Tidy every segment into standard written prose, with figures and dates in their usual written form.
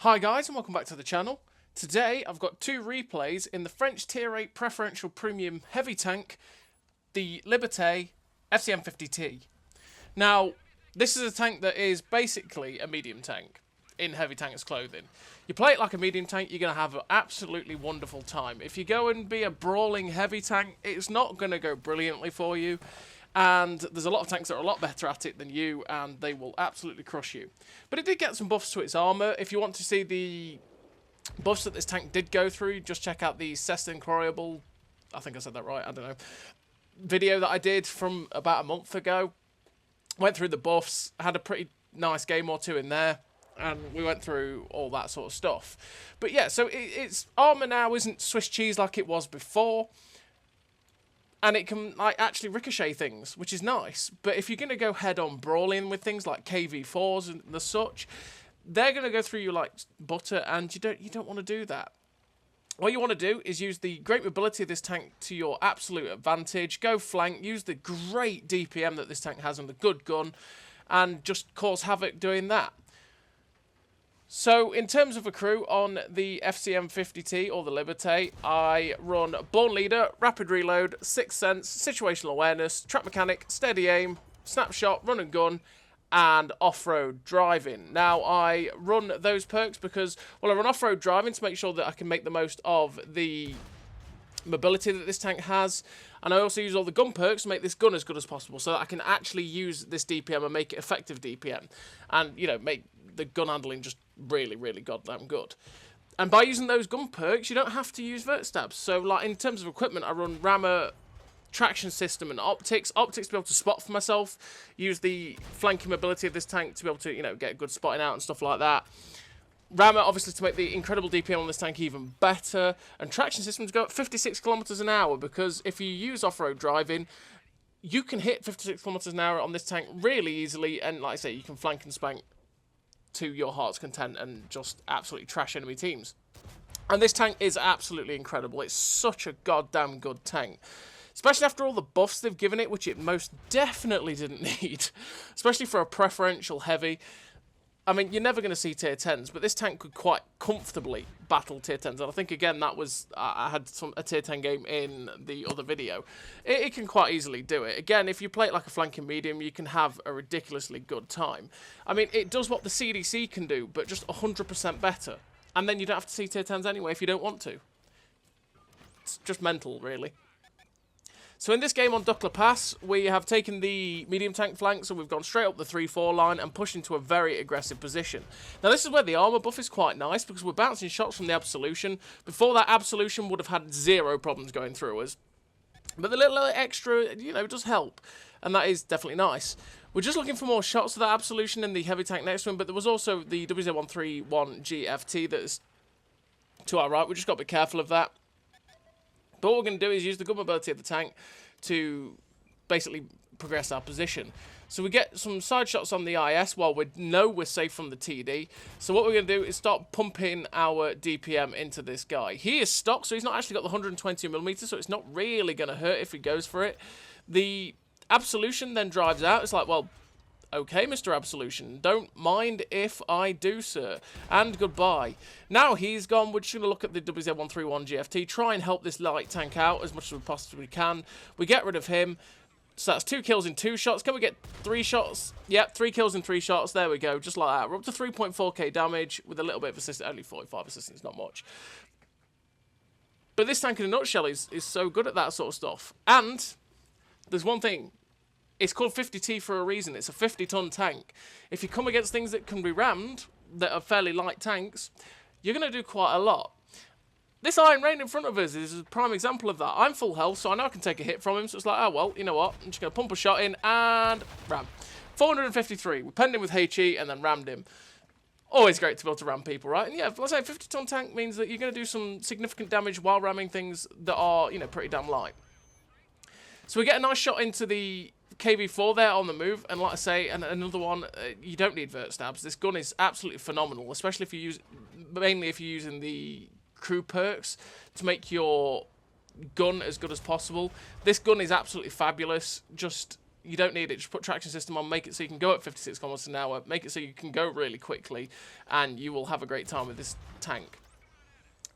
Hi guys and welcome back to the channel. Today I've got two replays in the French Tier 8 Preferential Premium Heavy Tank, the Liberte FCM 50T. Now, this is a tank that is basically a medium tank in heavy tankers clothing. You play it like a medium tank, you're going to have an absolutely wonderful time. If you go and be a brawling heavy tank, it's not going to go brilliantly for you. And there's a lot of tanks that are a lot better at it than you, and they will absolutely crush you. But it did get some buffs to its armour. If you want to see the buffs that this tank did go through, just check out the C'est Incroyable, I think I said that right, I don't know, video that I did from about a month ago. Went through the buffs, had a pretty nice game or two in there, and we went through all that sort of stuff. But yeah, so its armour now isn't Swiss cheese like it was before. And it can like actually ricochet things, which is nice. But if you're going to go head-on brawling with things like KV4s and the such, they're going to go through you like butter, and you don't want to do that. What you want to do is use the great mobility of this tank to your absolute advantage. Go flank, use the great DPM that this tank has and the good gun, and just cause havoc doing that. So, in terms of a crew on the FCM 50T or the Liberte, I run Born Leader, Rapid Reload, Sixth Sense, Situational Awareness, Trap Mechanic, Steady Aim, Snapshot, Run and Gun, and Off-Road Driving. Now, I run those perks because, well, I run Off-Road Driving to make sure that I can make the most of the mobility that this tank has, and I also use all the gun perks to make this gun as good as possible so that I can actually use this DPM and make it effective DPM, and, you know, make the gun handling just really, really goddamn good. And by using those gun perks, you don't have to use vert stabs. So, like, in terms of equipment, I run rammer, traction system, and optics. Optics to be able to spot for myself. Use the flanking mobility of this tank to be able to, you know, get good spotting out and stuff like that. Rammer, obviously, to make the incredible DPM on this tank even better. And traction systems go at 56 kilometers an hour, because if you use off-road driving, you can hit 56 kilometers an hour on this tank really easily. And, like I say, you can flank and spank to your heart's content and just absolutely trash enemy teams. And this tank is absolutely incredible. It's such a goddamn good tank. Especially after all the buffs they've given it, which it most definitely didn't need. Especially for a preferential heavy. I mean, you're never going to see tier 10s, but this tank could quite comfortably battle tier 10s. And I think, again, that was... I had a tier 10 game in the other video. It can quite easily do it. Again, if you play it like a flanking medium, you can have a ridiculously good time. I mean, it does what the CDC can do, but just 100% better. And then you don't have to see tier 10s anyway if you don't want to. It's just mental, really. So in this game on Duckler Pass, we have taken the medium tank flank, so we've gone straight up the 3-4 line and pushed into a very aggressive position. Now this is where the armour buff is quite nice, because we're bouncing shots from the Absolution. Before that, Absolution would have had zero problems going through us. But the little extra, you know, does help, and that is definitely nice. We're just looking for more shots of that Absolution in the heavy tank next to him, but there was also the WZ131 GFT that is to our right. We just got to be careful of that. But what we're going to do is use the gun mobility of the tank to basically progress our position. So we get some side shots on the IS while we know we're safe from the TD. So what we're going to do is start pumping our DPM into this guy. He is stock, so he's not actually got the 120mm, so it's not really going to hurt if he goes for it. The Absolution then drives out. It's like, well, okay, Mr. Absolution, don't mind if I do, sir. And goodbye. Now he's gone, we're just going to look at the WZ131 GFT, try and help this light tank out as much as we possibly can. We get rid of him. So that's 2 kills in 2 shots. Can we get 3 shots? Yep, 3 kills in 3 shots. There we go, just like that. We're up to 3.4k damage with a little bit of assistance. Only 45 assistance, not much. But this tank in a nutshell is so good at that sort of stuff. And there's one thing. It's called 50T for a reason. It's a 50-ton tank. If you come against things that can be rammed, that are fairly light tanks, you're going to do quite a lot. This Iron Rain in front of us is a prime example of that. I'm full health, so I know I can take a hit from him. So it's like, oh, well, you know what? I'm just going to pump a shot in and ram. 453. We penned him with HE and then rammed him. Always great to be able to ram people, right? And yeah, let's say a 50-ton tank means that you're going to do some significant damage while ramming things that are, you know, pretty damn light. So we get a nice shot into the KV4 there on the move, and like I say, and another one, you don't need vert stabs. This gun is absolutely phenomenal, especially if you use, mainly if you're using the crew perks to make your gun as good as possible. This gun is absolutely fabulous. Just, You don't need it. Just put traction system on, make it so you can go at 56 kilometers an hour, make it so you can go really quickly, and you will have a great time with this tank.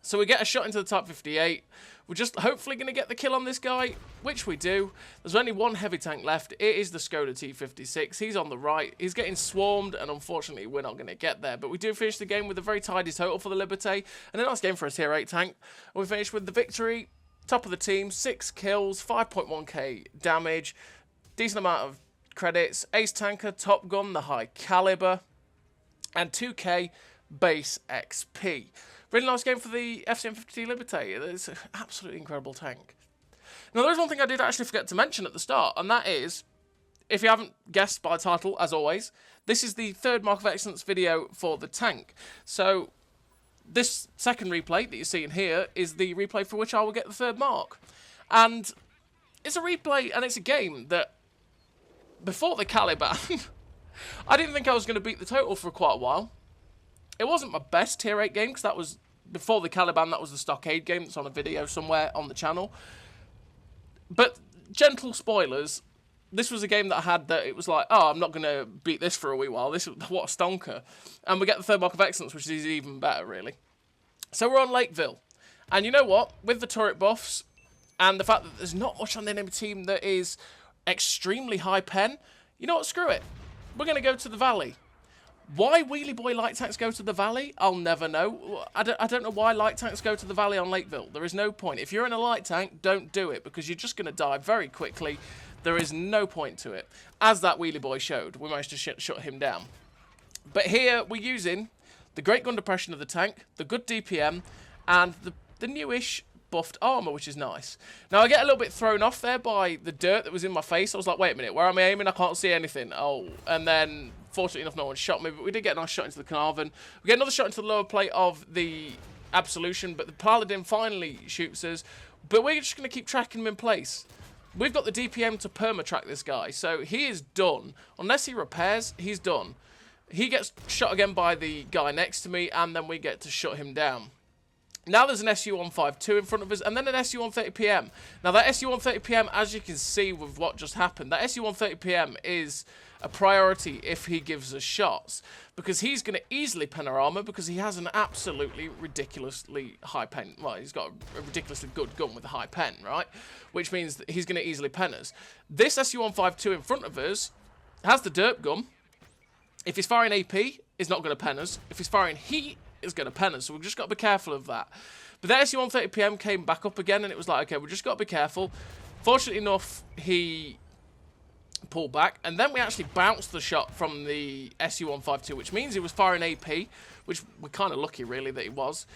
So we get a shot into the Type 58. We're just hopefully going to get the kill on this guy, which we do. There's only one heavy tank left. It is the Skoda T56. He's on the right. He's getting swarmed, and unfortunately, we're not going to get there. But we do finish the game with a very tidy total for the Liberte, and a nice game for a Tier 8 tank. And we finish with the victory. Top of the team, 6 kills, 5.1k damage, decent amount of credits, ace tanker, top gun, the high caliber, and 2k base XP. Really nice game for the FCM 50T Liberte. It's an absolutely incredible tank. Now, there's one thing I did actually forget to mention at the start, and that is, if you haven't guessed by the title, as always, this is the third Mark of Excellence video for the tank. So, this second replay that you're seeing here is the replay for which I will get the third mark. And it's a replay, and it's a game that, before the Caliban, I didn't think I was going to beat the total for quite a while. It wasn't my best Tier 8 game, because that was, before the Caliban, that was the Stockade game that's on a video somewhere on the channel. But, gentle spoilers, this was a game that I had that it was like, oh, I'm not going to beat this for a wee while. This, what a stonker. And we get the third Mark of Excellence, which is even better, really. So we're on Lakeville. And you know what? With the turret buffs, and the fact that there's not much on the enemy team that is extremely high pen, you know what? Screw it. We're going to go to the Valley. Why Wheelie Boy light tanks go to the Valley, I'll never know. I don't know why light tanks go to the Valley on Lakeville. There is no point. If you're in a light tank, don't do it, because you're just going to die very quickly. There is no point to it. As that Wheelie Boy showed, we managed to shut him down. But here, we're using the great gun depression of the tank, the good DPM, and the newish buffed armour, which is nice. Now, I get a little bit thrown off there by the dirt that was in my face. I was like, wait a minute, where am I aiming? I can't see anything. Oh, and then, fortunately enough, no one shot me, but we did get a nice shot into the Carnarvon. We get another shot into the lower plate of the Absolution, but the Paladin finally shoots us. But we're just going to keep tracking him in place. We've got the DPM to perma-track this guy, so he is done. Unless he repairs, he's done. He gets shot again by the guy next to me, and then we get to shut him down. Now there's an SU-152 in front of us, and then an SU-130PM. Now that SU-130PM, as you can see with what just happened, that SU-130PM is a priority if he gives us shots, because he's going to easily pen our armor, because he has an absolutely ridiculously high pen. Well, he's got a ridiculously good gun with a high pen, right? Which means that he's going to easily pen us. This SU-152 in front of us has the derp gun. If he's firing AP, he's not going to pen us. If he's firing heat, he's going to pen us. So we've just got to be careful of that. But the SU-130PM came back up again, and it was like, okay, we've just got to be careful. Fortunately enough, he pulled back, and then we actually bounced the shot from the SU-152, which means he was firing AP, which we're kind of lucky, really, that he was.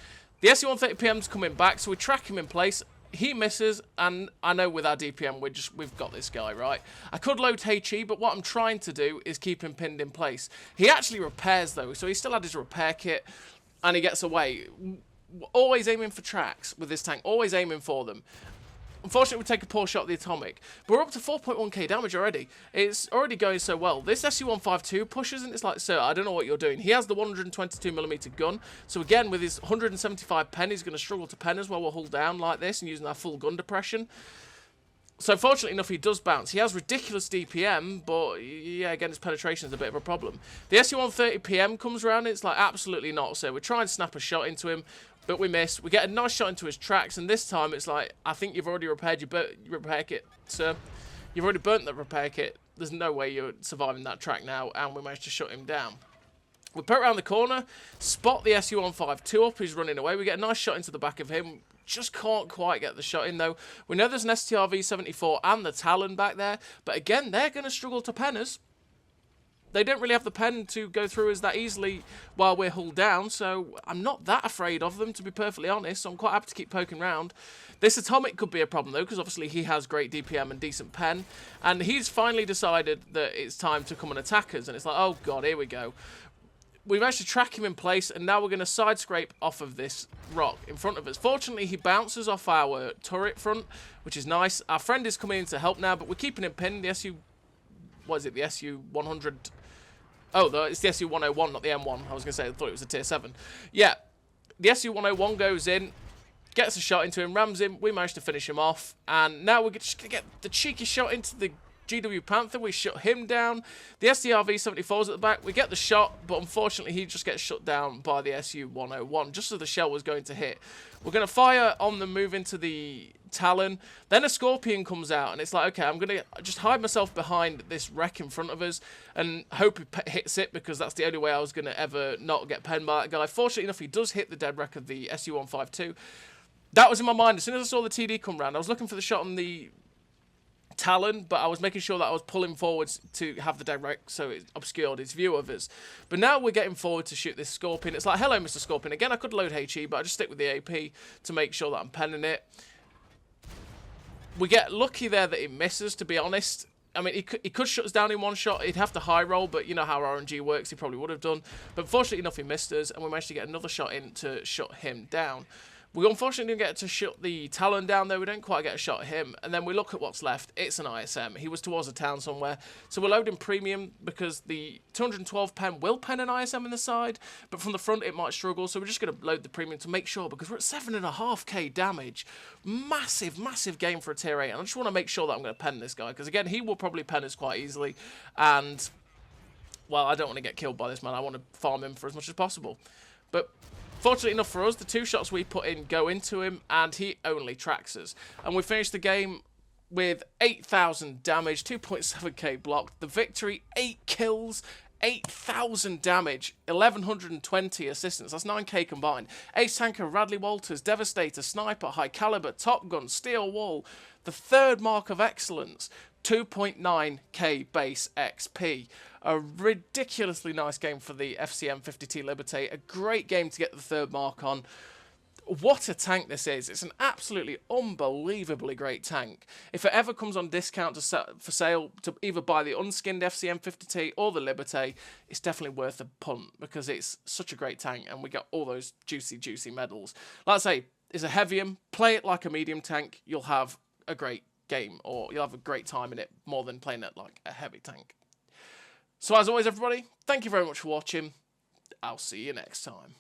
The SU-130PM's coming back, so we track him in place. He misses, and I know with our DPM, we've got this guy, right? I could load HE, but what I'm trying to do is keep him pinned in place. He actually repairs, though, so he still had his repair kit, and he gets away. Always aiming for tracks with this tank, always aiming for them. Unfortunately, we take a poor shot at the atomic. But we're up to 4.1k damage already. It's already going so well. This SU-152 pushes, and it's like, sir, I don't know what you're doing. He has the 122mm gun. So again, with his 175 pen, he's going to struggle to pen us while we're hull down like this and using our full gun depression. So fortunately enough, he does bounce. He has ridiculous DPM, but yeah, again, his penetration is a bit of a problem. The SU-130PM comes around, and it's like, absolutely not. So we're trying to snap a shot into him, but we miss. We get a nice shot into his tracks, and this time it's like, I think you've already repaired your repair kit, sir. You've already burnt that repair kit. There's no way you're surviving that track now, and we managed to shut him down. We put around the corner, spot the SU-152 up, he's running away. We get a nice shot into the back of him. Just can't quite get the shot in, though. We know there's an STR-V74 and the Talon back there, but again, they're going to struggle to pen us. They don't really have the pen to go through us that easily while we're hull down, so I'm not that afraid of them, to be perfectly honest, so I'm quite happy to keep poking around. This Atomic could be a problem, though, because obviously he has great DPM and decent pen, and he's finally decided that it's time to come and attack us, and it's like, oh god, here we go. We've managed to track him in place, and now we're going to side scrape off of this rock in front of us. Fortunately, he bounces off our turret front, which is nice. Our friend is coming in to help now, but we're keeping him pinned. The SU... What is it? The SU-100... Oh, it's the SU-101, not the M1. I was going to say, I thought it was a Tier 7. Yeah, the SU-101 goes in, gets a shot into him, rams him. We managed to finish him off, and now we're just going to get the cheeky shot into the GW Panther, we shut him down. The SDRV-74's at the back, we get the shot, but unfortunately he just gets shut down by the SU-101, just as the shell was going to hit. We're going to fire on the move into the Talon, then a Scorpion comes out, and it's like, okay, I'm going to just hide myself behind this wreck in front of us, and hope he hits it, because that's the only way I was going to ever not get penned by that guy. Fortunately enough, he does hit the dead wreck of the SU-152. That was in my mind. As soon as I saw the TD come round, I was looking for the shot on the Talon, but I was making sure that I was pulling forwards to have the direct, so it obscured his view of us. But now we're getting forward to shoot this Scorpion. It's like, hello, Mr. Scorpion. Again, I could load HE, but I just stick with the AP to make sure that I'm penning it. We get lucky there that it misses, to be honest. I mean, he could shut us down in one shot. He'd have to high roll, but you know how RNG works. He probably would have done. But fortunately enough, he missed us, and we managed to get another shot in to shut him down. We unfortunately didn't get to shut the Talon down there. We didn't quite get a shot at him. And then we look at what's left. It's an ISM. He was towards a town somewhere. So we're loading premium because the 212 pen will pen an ISM in the side. But from the front, it might struggle. So we're just going to load the premium to make sure, because we're at 7.5k damage. Massive, massive game for a tier 8. And I just want to make sure that I'm going to pen this guy. Because again, he will probably pen us quite easily. And, well, I don't want to get killed by this man. I want to farm him for as much as possible. But fortunately enough for us, the 2 shots we put in go into him, and he only tracks us. And we finished the game with 8,000 damage, 2.7k blocked. The victory, 8 kills, 8,000 damage, 1,120 assistance. That's 9k combined. Ace Tanker, Radley Walters, Devastator, Sniper, High Caliber, Top Gun, Steel Wall. The 3rd mark of excellence, 2.9k base XP. A ridiculously nice game for the FCM 50T Liberte. A great game to get the 3rd mark on. What a tank this is. It's an absolutely unbelievably great tank. If it ever comes on discount for sale to either buy the unskinned FCM 50T or the Liberte, it's definitely worth a punt, because it's such a great tank and we got all those juicy, juicy medals. Like I say, it's a heavium. Play it like a medium tank. You'll have a great game, or you'll have a great time in it, more than playing it like a heavy tank. So as always, everybody, thank you very much for watching. I'll see you next time.